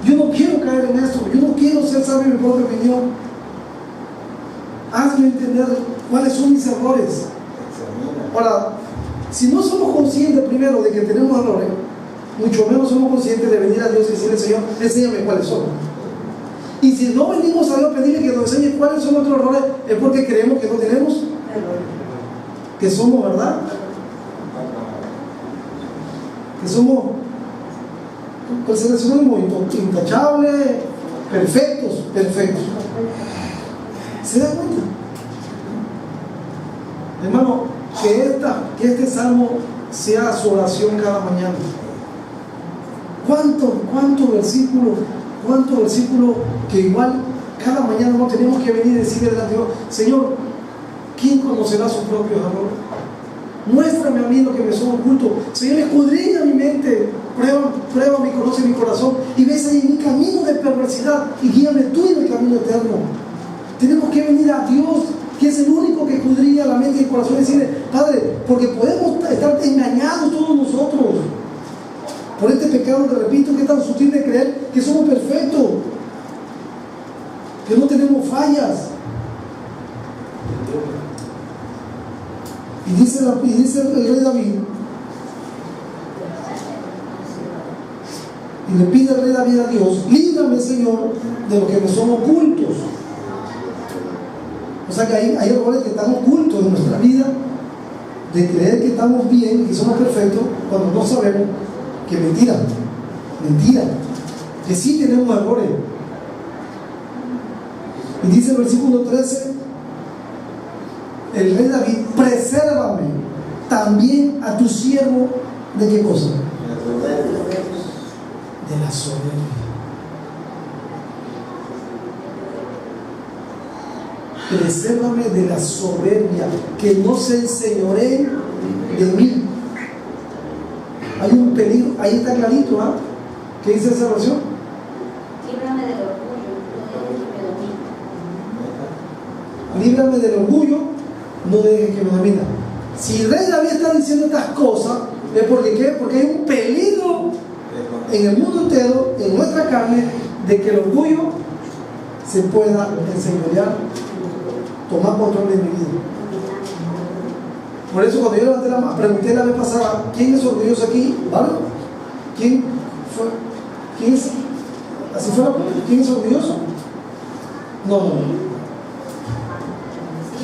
Yo no quiero caer en esto, yo no quiero ser sabio en mi propia opinión. Hazme entender cuáles son mis errores. Ahora, si no somos conscientes primero de que tenemos errores, mucho menos somos conscientes de venir a Dios y decirle: Señor, enséñame cuáles son. Y si no venimos a Dios a pedirle que nos enseñe cuáles son nuestros errores, es porque creemos que no tenemos errores, que somos, ¿verdad? Que somos, pues se sinónimo intachable, perfectos. ¿Se da cuenta? Hermano, que este salmo sea su oración cada mañana. ¿Cuántos versículos que igual cada mañana no tenemos que venir y decirle delante de Dios: Señor, ¿quién conocerá sus propios errores? Muéstrame a mí lo que me son ocultos. Señor, escudriña mi mente, pruébame y conoce mi corazón, y ves ahí mi camino de perversidad, y guíame tú en el camino eterno. Tenemos que venir a Dios, que es el único que escudriña la mente y el corazón, y decirle: Padre, porque podemos estar engañados todos nosotros por este pecado, te repito, que es tan sutil de creer que somos perfectos, que no tenemos fallas. Y dice el rey David, y le pide el rey David a Dios: líbrame, Señor, de lo que me son ocultos. O sea que hay errores que están ocultos en nuestra vida, de creer que estamos bien y que somos perfectos, cuando no sabemos que mentira, que sí tenemos errores. Y dice el versículo 13, el rey David: presérvame también a tu siervo, ¿de qué cosa? De la soberbia. Presérvame de la soberbia, que no se enseñoreen de mí. Hay un peligro, ahí está clarito, ¿ah? ¿Qué dice esa oración? Líbrame del orgullo, no dejes que me domine. Líbrame del orgullo, no dejes que me domine. Si el rey David está diciendo estas cosas, es porque ¿qué? Porque hay un peligro en el mundo entero, en nuestra carne, de que el orgullo se pueda enseñorear, tomar control de mi vida. Por eso cuando yo levanté la mano, pregunté la vez pasada: ¿quién es orgulloso aquí? ¿Vale? ¿Quién fue? ¿Quién es? ¿Así fue la pregunta? ¿Quién es orgulloso? No.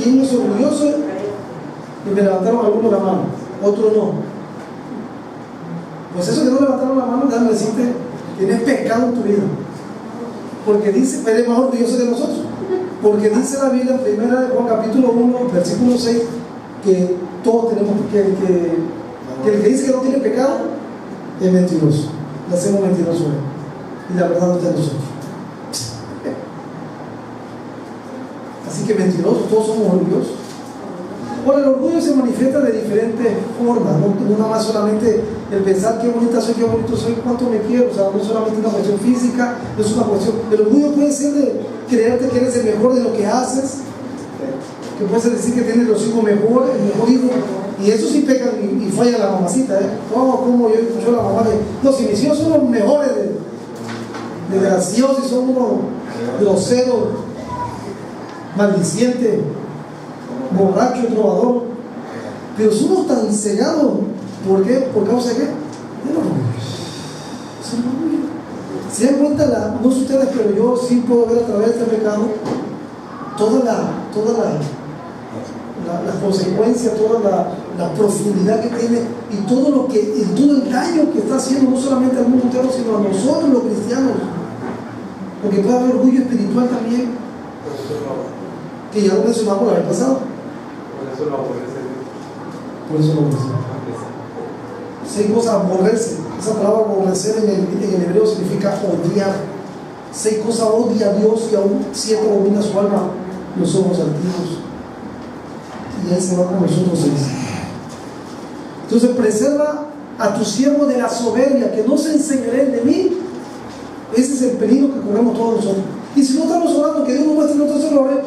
¿Quién es orgulloso? Y me levantaron algunos la mano, otros no. Pues eso que no levantaron la mano, déjame decirte, tienes pecado en tu vida. Porque dice, eres más orgulloso que nosotros. Porque dice la Biblia en 1 Juan capítulo 1, versículo 6, que todos tenemos que el que dice que no tiene pecado es mentiroso. Le hacemos mentiroso a él, y la verdad no está en nosotros. Así que mentirosos, todos somos orgullosos. Ahora, el orgullo se manifiesta de diferentes formas, no nada más solamente el pensar qué bonita soy, qué bonito soy, cuánto me quiero. O sea, no es solamente una cuestión física, no es una cuestión. El orgullo puede ser de creerte que eres el mejor de lo que haces, que puedes decir que tienes los hijos mejores, el mejor hijo, y eso sí pecan y falla la mamacita, como yo escucho a la mamá de: no, si mis hijos son los mejores de graciosos, y son unos groseros, maldicientes, borracho, trovador, pero somos tan cegados. ¿Por qué? ¿Por causa de qué? Del orgullo. Es el orgullo. Se dan cuenta, no sé ustedes, pero yo sí puedo ver a través de este pecado todas las consecuencias, toda la profundidad que tiene, y todo el daño que está haciendo no solamente al mundo entero, sino a nosotros los cristianos. Porque puede haber orgullo espiritual también, que ya lo mencionamos la vez pasada. Por eso lo aborrece. Seis cosas: aborrece. Esa palabra aborrecer en el hebreo significa odiar. 6 cosas odia a Dios, y aún 7 domina su alma: los ojos altivos. Y él se va con los otros 6. Entonces, preserva a tu siervo de la soberbia, que no se enseñoreen de mí. Ese es el peligro que corremos todos nosotros. Y si no estamos orando que Dios nos muestre nuestros errores,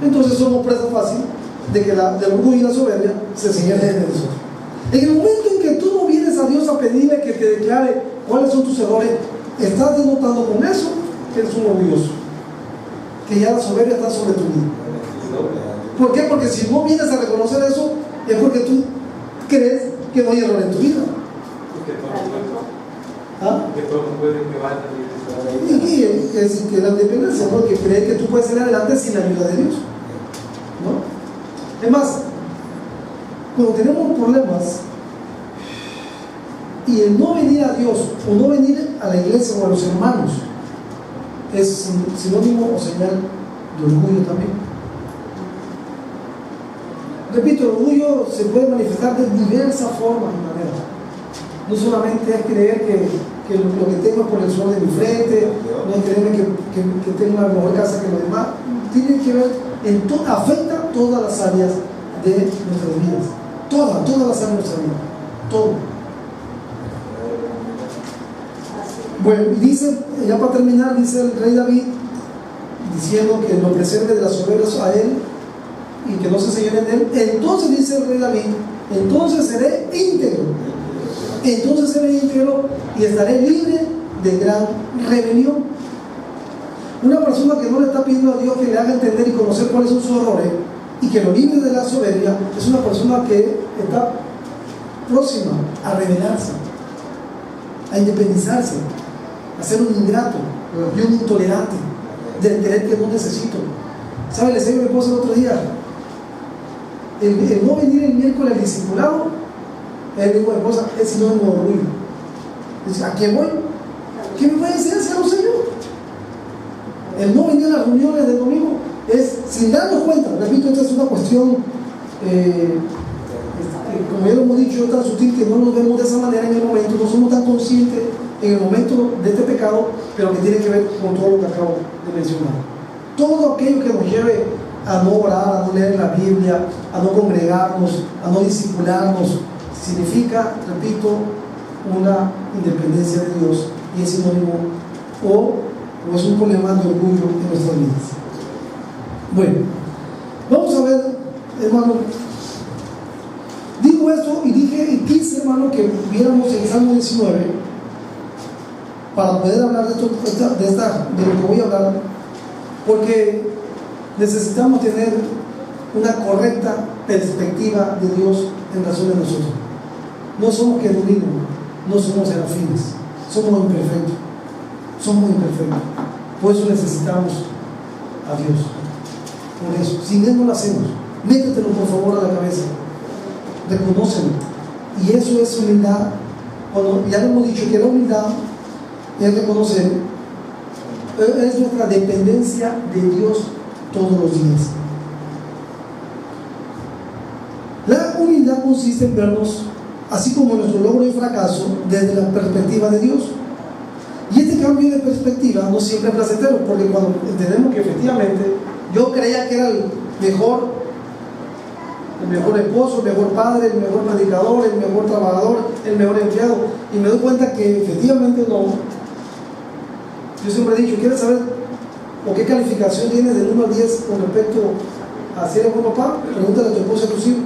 entonces somos presa fácil de que del orgullo y la soberbia se señalen de nosotros. En el momento en que tú no vienes a Dios a pedirle que te declare cuáles son tus errores, estás denotando con eso que eres un orgulloso, que ya la soberbia está sobre tu vida. ¿Por qué? Porque si no vienes a reconocer eso, es porque tú crees que no hay error en tu vida. ¿Ah? Y es que la dependencia, porque cree que tú puedes ir adelante sin la ayuda de Dios, ¿no? Es más, cuando tenemos problemas y el no venir a Dios o no venir a la iglesia o a los hermanos es sinónimo o señal de orgullo también. Repito, el orgullo se puede manifestar de diversas formas y maneras. No solamente es creer que lo que tengo por el sol de mi frente, no es creerme que tengo una mejor casa que los demás. Tiene que ver, afecta todas las áreas de nuestras vidas. Todas las áreas de nuestra vida. Todo. Bueno, y dice, ya para terminar, dice el rey David, diciendo que lo preserve de las soberbias a él y que no se señoren de él. Entonces dice el rey David, entonces seré íntegro. Entonces seré íntegro y estaré libre de gran rebelión. Una persona que no le está pidiendo a Dios que le haga entender y conocer cuáles son sus errores y que lo libre de la soberbia, es una persona que está próxima a rebelarse, a independizarse, a ser un ingrato y un intolerante, de creer que no necesito. ¿Sabe? Le decía a mi esposa el otro día, el no venir el miércoles al discipulado, él dijo a mi esposa, es sinónimo de orgullo. Dice, ¿a qué voy? ¿Qué me voy a decir hacia los señores? El no venir a las reuniones del domingo es sin darnos cuenta. Repito, esta es una cuestión, como ya lo hemos dicho, tan sutil que no nos vemos de esa manera en el momento, no somos tan conscientes en el momento de este pecado, pero que tiene que ver con todo lo que acabo de mencionar. Todo aquello que nos lleve a no orar, a no leer la Biblia, a no congregarnos, a no discipularnos, significa, repito, una independencia de Dios y es sinónimo o es un problema de orgullo en nuestras vidas. Bueno, vamos a ver, hermano. Digo esto y quise, hermano, que viéramos el Salmo 19 para poder hablar de lo que voy a hablar, porque necesitamos tener una correcta perspectiva de Dios en razón de nosotros. No somos querubines, no somos serafines, somos imperfectos. Por eso necesitamos a Dios. Por eso, sin Él no lo hacemos. Métetelo por favor a la cabeza. Reconócelo. Y eso es humildad. Cuando ya lo hemos dicho que la humildad es reconocer, es nuestra dependencia de Dios todos los días. La humildad consiste en vernos, así como nuestro logro y fracaso, desde la perspectiva de Dios. Y este cambio de perspectiva no siempre es placentero, porque cuando entendemos que efectivamente yo creía que era el mejor esposo, el mejor padre, el mejor predicador, el mejor trabajador, el mejor empleado, y me doy cuenta que efectivamente no. Yo siempre he dicho, ¿quieres saber o qué calificación tienes del 1 al 10 con respecto a ser buen papá? Pregúntale a tu esposa y a tus hijos.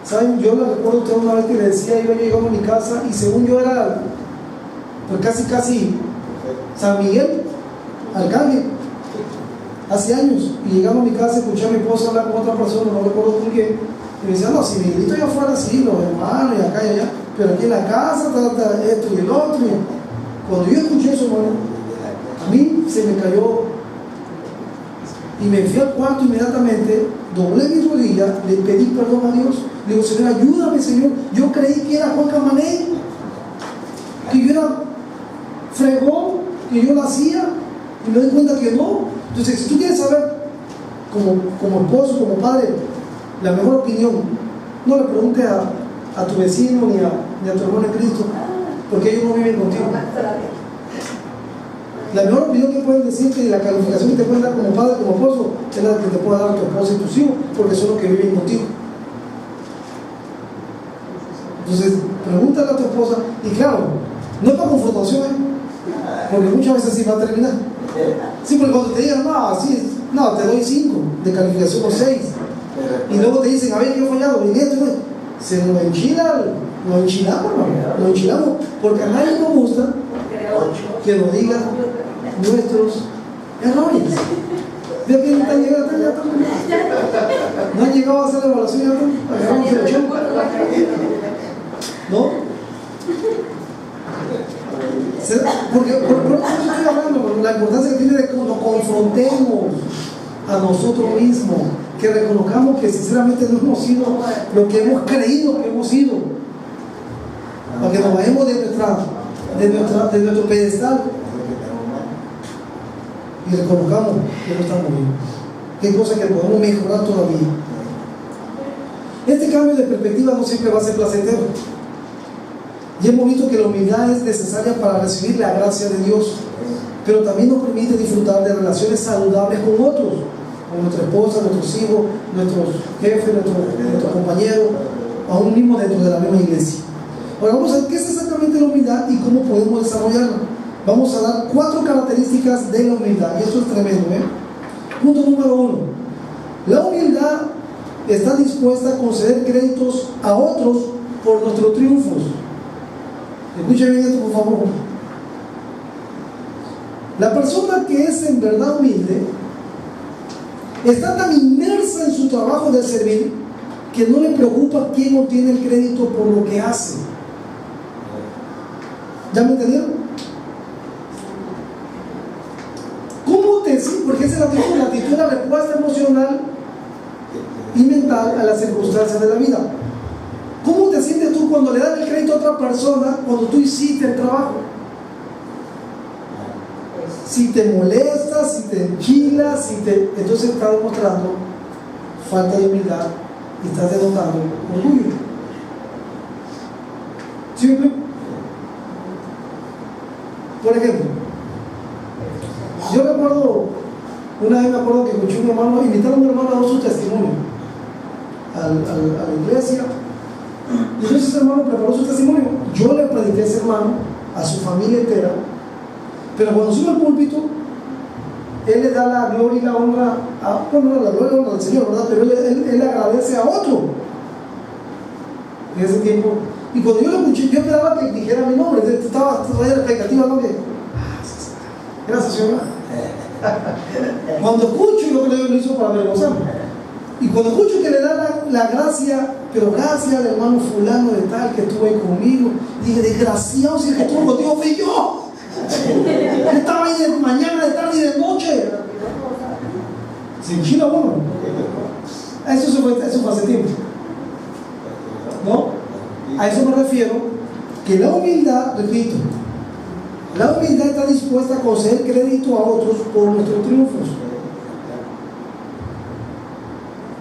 ¿Saben? Yo le recuerdo a usted una vez que le decía, yo llegaba a mi casa y según yo era pues casi San Miguel, Arcángel, hace años, y llegaba a mi casa y escuché a mi esposa hablar con otra persona, no recuerdo con quién, y me decía, no, si Miguelito allá afuera sí, los hermanos y acá y allá, pero aquí en la casa trata esto y el otro. Y cuando yo escuché eso, hermano, a mí se me cayó y me fui al cuarto inmediatamente, doblé mis rodillas, le pedí perdón a Dios. Le digo, Señor, ayúdame, Señor. Yo creí que era Juan Camané, que yo era fregón, que yo lo hacía, y me doy cuenta que no. Entonces, si tú quieres saber, como esposo, como padre, la mejor opinión, no le preguntes a tu vecino ni a tu hermano en Cristo, porque ellos no viven contigo. La mejor opinión que pueden decirte y la calificación que te pueden dar como padre, como esposo, es la que te pueda dar tu esposa y tus hijos, porque son los que viven contigo. Entonces, pregúntale a tu esposa, y claro, no es para confrontación, porque muchas veces sí va a terminar. Sí, porque cuando te digan, no, te doy 5 de calificación o 6, y luego te dicen, a ver, ¿qué he fallado? se nos enchila, nos enchilamos, ¿no? Nos enchilamos, porque a nadie nos gusta que nos digan nuestros errores. Vea que están llegando, no han llegado a hacer la evaluación, agarramos el 8, ¿no? Porque por eso estoy hablando, por la importancia que tiene de que nos confrontemos a nosotros mismos, que reconozcamos que sinceramente no hemos sido lo que hemos creído que hemos sido, para que nos bajemos de nuestro pedestal y reconozcamos que no estamos bien, que hay cosas que podemos mejorar todavía. Este cambio de perspectiva no siempre va a ser placentero. Y hemos visto que la humildad es necesaria para recibir la gracia de Dios, pero también nos permite disfrutar de relaciones saludables con otros, con nuestra esposa, nuestros hijos, nuestros jefes, nuestros compañeros, aún mismo dentro de la misma iglesia. Ahora vamos a ver qué es exactamente la humildad y cómo podemos desarrollarla. Vamos a dar 4 características de la humildad, y esto es tremendo, ¿eh? Punto número 1. La humildad está dispuesta a conceder créditos a otros por nuestros triunfos. Escuchen bien esto, por favor. La persona que es en verdad humilde está tan inmersa en su trabajo de servir que no le preocupa quién obtiene el crédito por lo que hace. ¿Ya me entendieron? ¿Cómo te sientes? Porque esa es la actitud, la respuesta emocional y mental a las circunstancias de la vida. ¿Cómo te sientes tú cuando le das el crédito a otra persona cuando tú hiciste el trabajo? Si te molestas, si te enchilas, entonces estás demostrando falta de humildad y estás denotando orgullo. ¿Sí? Por ejemplo, yo recuerdo, una vez me acuerdo que escuché un hermano, invitaron a un hermano a dar su testimonio a la iglesia. Y entonces ese hermano preparó su testimonio. Yo le prediqué a ese hermano, a su familia entera, pero cuando sube al púlpito, él le da la gloria y la honra bueno, la gloria y la honra al Señor, ¿verdad? Pero él agradece a otro en ese tiempo. Y cuando yo lo escuché, yo esperaba que dijera mi nombre, estaba todavía la expectativa, ¿no? Gracias, Señor. Cuando escucho, yo creo que lo hizo para avergonzarme. Y cuando escucho que le da la gracia, pero gracias al hermano fulano de tal que estuvo ahí conmigo, dije, desgraciado, si el que estuvo contigo fui yo. Estaba ahí de mañana, de tarde y de noche. Se enchila uno. Eso fue hace tiempo, ¿no? A eso me refiero, que la humildad, repito, la humildad está dispuesta a conceder crédito a otros por nuestros triunfos.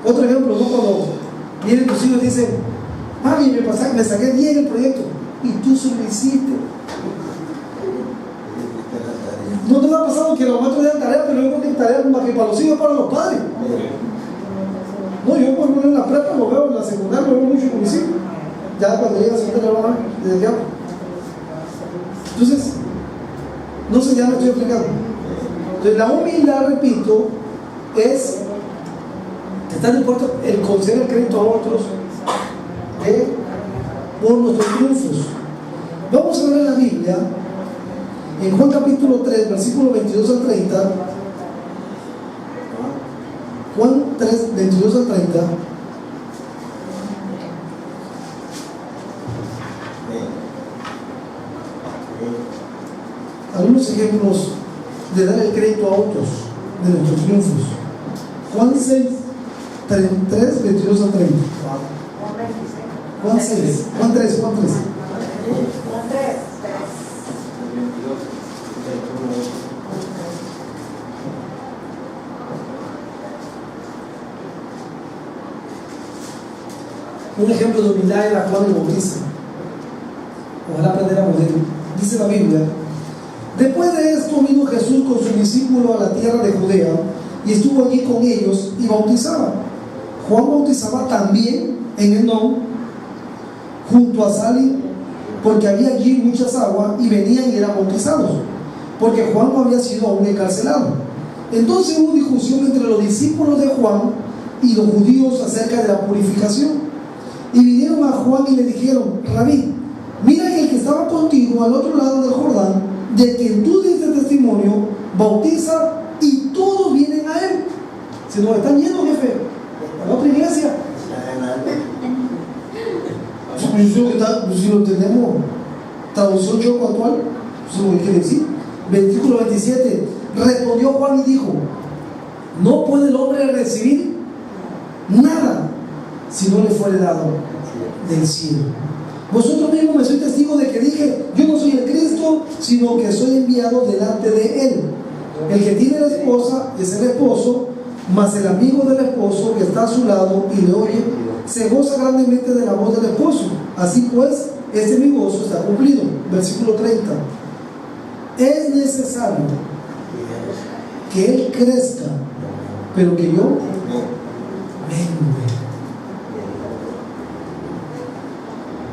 Otro ejemplo, ¿no? Cuando vienen tus hijos y dicen, mami, me saqué bien el proyecto, y tú solo lo hiciste. ¿No te ha pasado que los maestros dan tareas, pero yo creo que tareas más que para los hijos, para los padres? No, yo por ejemplo en la prepa lo veo, en la secundaria lo veo mucho con mis hijos. Ya cuando llega a la secundaria lo van desde ya. Entonces, no sé, ya me estoy explicando. Entonces, la humildad, repito, es estar dispuesto el conceder el crédito a otros por nuestros triunfos. Vamos a ver en la Biblia, en Juan capítulo 3, versículo 22 al 30. Juan 3, 22 al 30. Algunos ejemplos de dar el crédito a otros de nuestros triunfos. Juan 6, 3, 22 al 30. Juan 6, Juan 3. Un ejemplo de humildad en la cual el bautiza. Ojalá aprendiéramos de él. Dice la Biblia: después de esto vino Jesús con su discípulo a la tierra de Judea y estuvo allí con ellos y bautizaba. Juan bautizaba también en Enón, junto a Salim, porque había allí muchas aguas y venían y eran bautizados, porque Juan no había sido aún encarcelado. Entonces hubo discusión entre los discípulos de Juan y los judíos acerca de la purificación. Y vinieron a Juan y le dijeron: Rabí, mira que el que estaba contigo al otro lado del Jordán, de quien tú diste testimonio, bautiza y todos vienen a él. Si nos están yendo, jefe, a la otra iglesia. Si lo tenemos traducción choco actual, eso es lo que quiere decir. Versículo 27. Respondió Juan y dijo: no puede el hombre recibir nada si no le fuere dado del cielo. Vosotros mismos me sois testigos de que dije: yo no soy el Cristo, sino que soy enviado delante de él. El que tiene la esposa es el esposo, mas el amigo del esposo que está a su lado y le oye, se goza grandemente de la voz del esposo. Así pues, este mi gozo está cumplido. Versículo 30. Es necesario que él crezca, pero que yo mengue.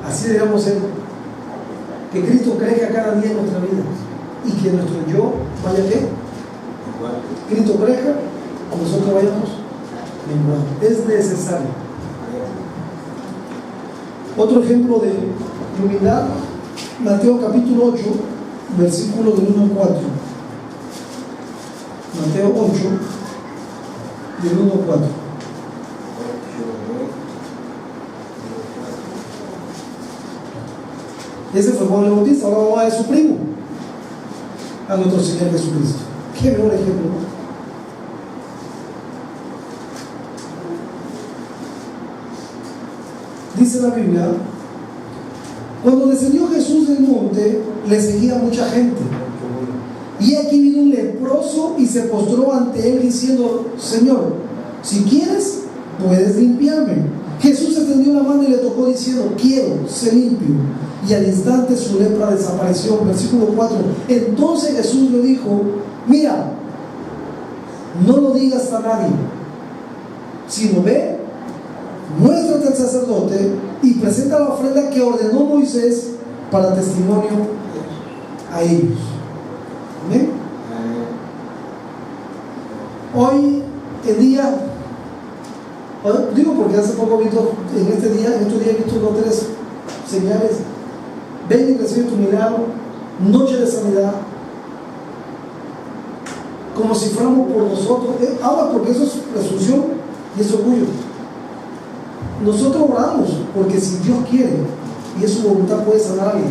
Así debemos ser. Que Cristo crezca cada día en nuestra vida y que nuestro yo vaya ¿qué? Cristo crezca, nosotros vayamos menguando. Es necesario. Otro ejemplo de humildad, Mateo capítulo 8, versículo del 1 al 4. Mateo 8, del 1 al 4. Ese fue Juan el Bautista. Ahora vamos a ver su primo, a nuestro Señor Jesucristo. Qué mejor ejemplo, ¿no? Dice la Biblia: cuando descendió Jesús del monte, le seguía mucha gente. Y aquí vino un leproso y se postró ante él diciendo: Señor, si quieres, puedes limpiarme. Jesús extendió la mano y le tocó diciendo: quiero, sé limpio. Y al instante su lepra desapareció. Versículo 4. Entonces Jesús le dijo: mira, no lo digas a nadie, sino ve, muéstrate al sacerdote y presenta la ofrenda que ordenó Moisés para testimonio a ellos. ¿Amén? Hoy en día, digo porque hace poco he visto, en estos días he visto 2 o 3 señales. Ven y recibe tu milagro, noche de sanidad, como si fuéramos por nosotros. Ahora, porque eso es presunción y es orgullo. Nosotros oramos porque si Dios quiere y es su voluntad, puede sanar a alguien,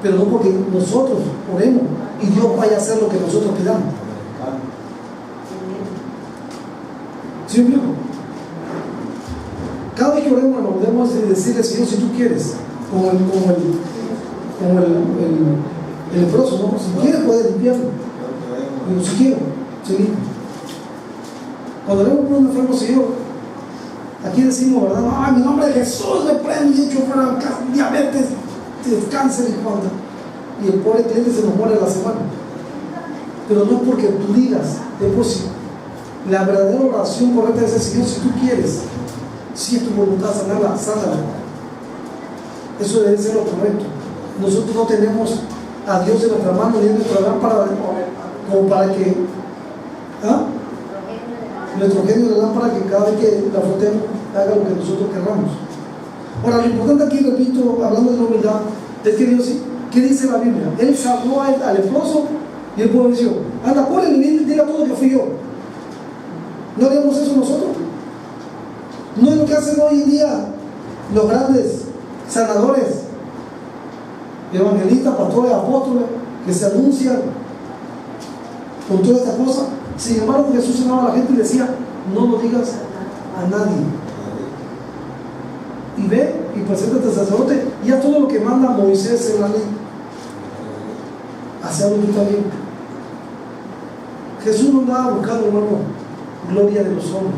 pero no porque nosotros oremos y Dios vaya a hacer lo que nosotros pidamos. ¿Sí me explico? Cada vez que oremos, nos debemos decirle: Señor, si tú quieres, como el leproso, ¿no? Si quieres, puedes limpiarlo. Pero si quiero, seguir. Cuando oremos por un enfermo, Señor, aquí decimos, ¿verdad? No, en el nombre de Jesús le prendo y echo fuera diabetes, cáncer y cuanta. Y el pobre cliente se nos muere a la semana. Pero no es porque tú digas, es por si la verdadera oración correcta es: Señor, si tú quieres, si es tu voluntad sanarla, sánala. Eso debe ser lo correcto. Nosotros no tenemos a Dios en nuestra mano ni en nuestra lámpara como para que nuestro genio de lámpara, que cada vez que la frotemos haga lo que nosotros querramos. Ahora, lo importante aquí, repito, hablando de la humildad, es que Dios, ¿qué dice la Biblia? Él salvó al leproso y el pueblo dijo: anda, ponle y diga todo que fui yo. ¿No haríamos eso nosotros? No es lo que hacen hoy en día los grandes sanadores, evangelistas, pastores, apóstoles, que se anuncian con toda esta cosa. Sin embargo, Jesús sanaba a la gente y decía: no lo digas a nadie. Y ve y preséntate al sacerdote y haz todo lo que manda Moisés en la ley. Hace algo que está bien. Jesús no andaba buscando, hermano, gloria de los hombres.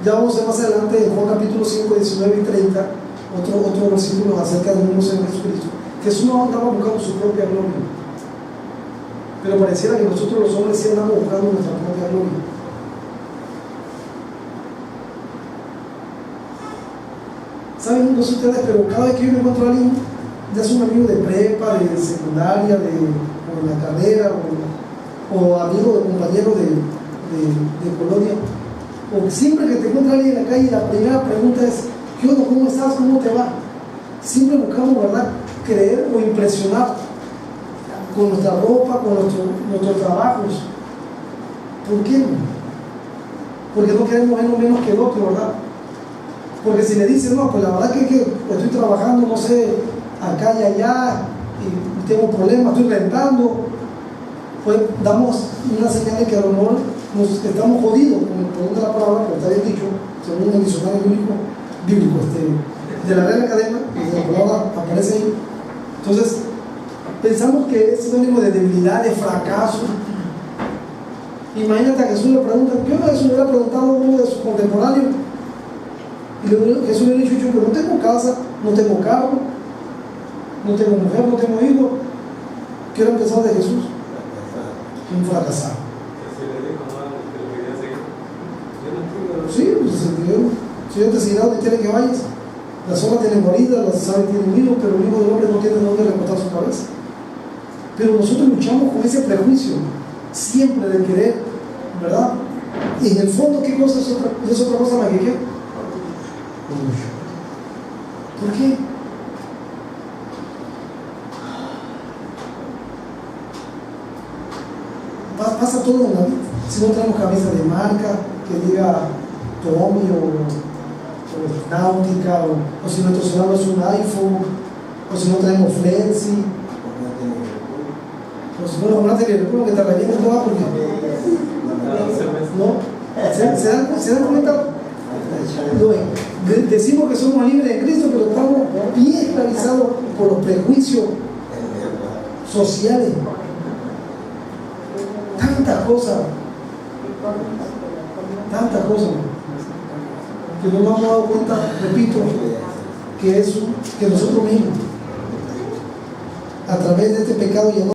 Ya vamos a ver más adelante en Juan capítulo 5, 19 y 30, otro versículo acerca del mismo Señor Jesucristo. Jesús no andaba buscando su propia gloria, pero pareciera que nosotros los hombres sí andamos buscando nuestra propia gloria. ¿Saben? No sé ustedes, pero cada vez que yo me encuentro a alguien, ya es un amigo de prepa, de secundaria, o de la carrera, o amigo de compañero de colonia, O siempre que te encuentra alguien en la calle, la primera pregunta es: ¿qué onda? ¿Cómo estás? ¿Cómo te va? Siempre buscamos, ¿verdad?, creer o impresionar con nuestra ropa, con nuestros trabajos. ¿Por qué? Porque no queremos vernos menos que el otro, ¿verdad? Porque si le dicen, no, pues la verdad que estoy trabajando, no sé, acá y allá, y tengo problemas, estoy rentando, pues damos una señal de que a lo mejor nos estamos jodidos, con el perdón de la palabra, pero está bien dicho, según el diccionario bíblico de la Real Academia, y de la palabra aparece ahí. Entonces, pensamos que es sinónimo de debilidad, de fracaso. Imagínate a Jesús le preguntan: ¿qué onda? Jesús le hubiera preguntado a uno de sus contemporáneos, y Jesús le hubiera dicho: yo no tengo casa, no tengo carro, no tengo mujer, no tengo hijo. ¿Qué hubieran pensado de Jesús? Un fracasado. Sí, pues si yo te seguirá donde quiere que vayas. Las olas tienen guarida, las aves tienen nido, pero el hijo del hombre no tiene dónde recostar su cabeza. Pero nosotros luchamos con ese prejuicio siempre de querer, ¿verdad? Y en el fondo, ¿qué cosa es otra cosa más que qué? Orgullo. ¿Por qué? Pasa todo en la vida. Si no tenemos camisa de marca que diga Tommy o Náutica, o si nuestro celular es un iPhone, o si no tenemos Frenzy, o si no nos que te revienten toda porque no. ¿Se dan cuenta? Decimos que somos libres de Cristo, pero estamos bien esclavizados por los prejuicios sociales. Tantas cosas que no nos hemos dado cuenta, repito, que nosotros mismos, a través de este pecado, ya no